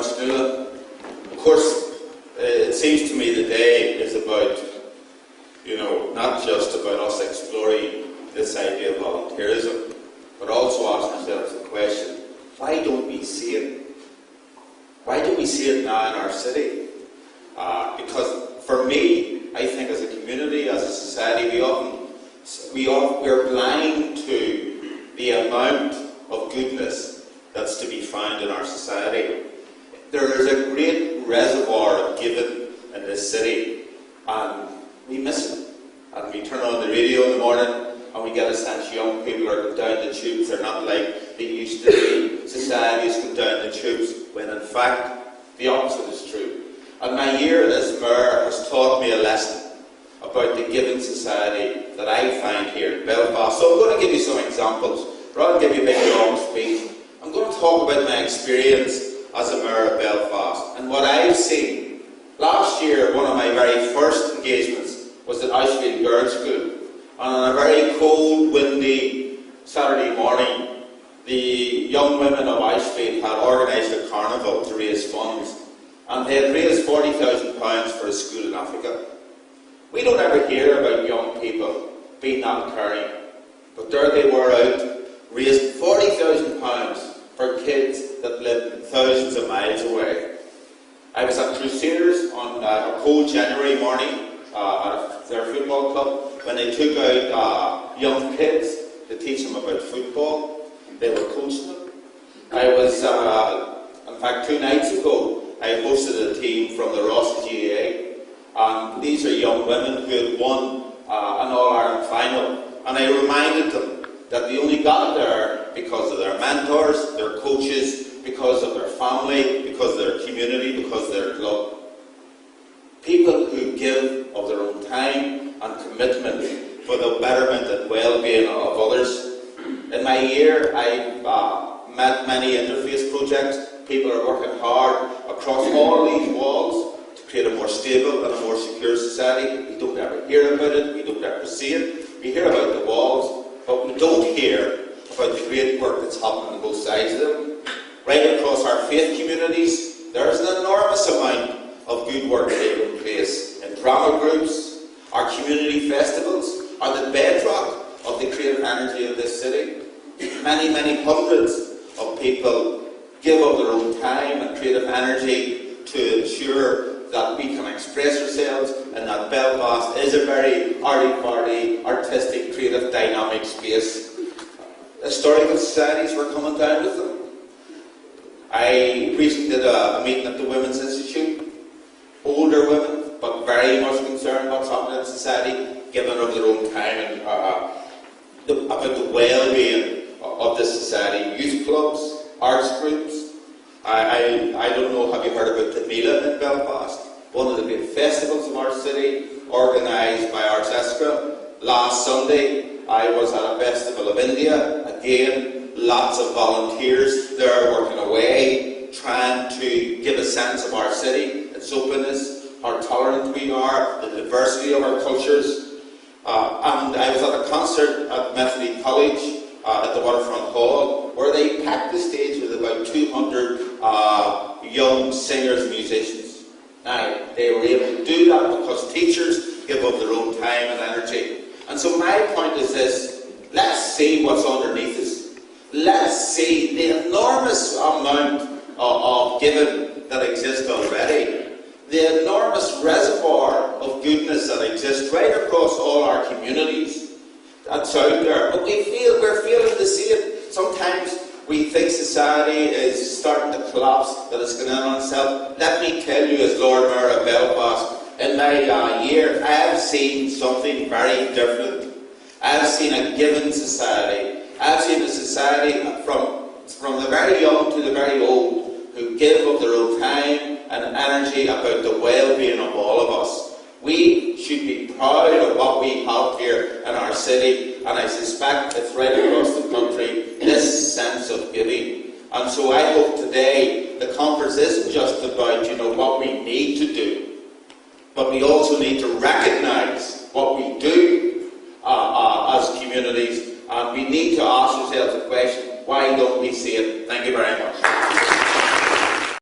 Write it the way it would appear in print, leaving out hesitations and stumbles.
much, Nuala. Of course, it seems to me the day is about, not just about us exploring this idea of volunteerism, but also asking ourselves the question, why don't we see it? Why don't we see it now in our city? Because for me, I think as a community, as a society, we're blind to the amount of goodness that's to be found in our society. There is a great reservoir of giving in this city, and we miss it. And we turn on the radio in the morning, and we get a sense young people are going down the tubes. They're not like they used to be. Societies go down the tubes, when in fact the opposite is true. And my year as mayor has taught me a lesson about the giving society that I find here in Belfast. So I'm going to give you some examples. Rather than give you a big long speech, I'm going to talk about my experience as a mayor of Belfast and what I've seen. Last year, one of my very first engagements was at Ashfield Girls' School. And on a very cold, windy Saturday morning, the young women of Ashfield had organised a carnival to raise funds. And they had raised £40,000 for a school in Africa. We don't ever hear about young people being that caring. But there they were out, raised £40,000 for kids that lived thousands of miles away. I was at Crusaders on a cold January morning at their football club when they took out young kids to teach them about football. They were coaching them. I was, in fact, 2 nights ago, I hosted a team from the Ross GAA, and these are young women who had won an All-Ireland final, and I reminded them that they only got there because of their mentors, their coaches, because of their family, because of their community, because of their club. People who give of their own time and commitment for the betterment and well-being of others. In my year, I've met many interface projects. People are working hard across all these walls to create a more stable and a more secure society. We don't ever hear about it, we don't ever see it. We hear about the walls, but we don't hear about the great work that's happening on both sides of them. Right across our faith communities, there's an enormous amount of good work taking place in drama groups. Our community festivals are the bedrock of the creative energy of this city. Many, many hundreds of people give of their own time and creative energy to ensure that we can express ourselves and that Belfast is a very arty-party, artistic, creative, dynamic space. Historical societies were coming down with them. I recently did a meeting at the Women's Institute. Older women, but very much concerned about what's happening in society, giving of their own time and about the well-being of this society. Youth clubs, arts groups. I don't know, have you heard about the Mila in Belfast? One of the big festivals of our city, organised by Arts Escra. Last Sunday, I was at a festival of India. Again, lots of volunteers there working away, trying to give a sense of our city, its openness, how tolerant we are, the diversity of our cultures. And I was at a concert at Methody College at the Waterfront Hall, where they packed the stage with about 200 young singers and musicians. Now, they were able to do that because teachers give up their own time and energy. And so my point is this: let's see what's underneath us. Let's see the enormous amount of giving that exists already. The enormous reservoir of goodness that exists right across all our communities. That's out there. But we're failing to see it. Sometimes we think society is starting to collapse, that it's going in on itself. Let me tell you, as Lord Mayor of Belfast, in my year, I have seen something very different. I have seen a giving society. I have seen a society from the very young to the very old who give of their own time and energy about the well-being of all of us. We should be proud of what we have here in our city, and I suspect it's right across the country, this sense of giving. And so I hope today the conference isn't just about, what we need to do, but we also need to recognise what we do as communities, and we need to ask ourselves the question, why don't we see it? Thank you very much.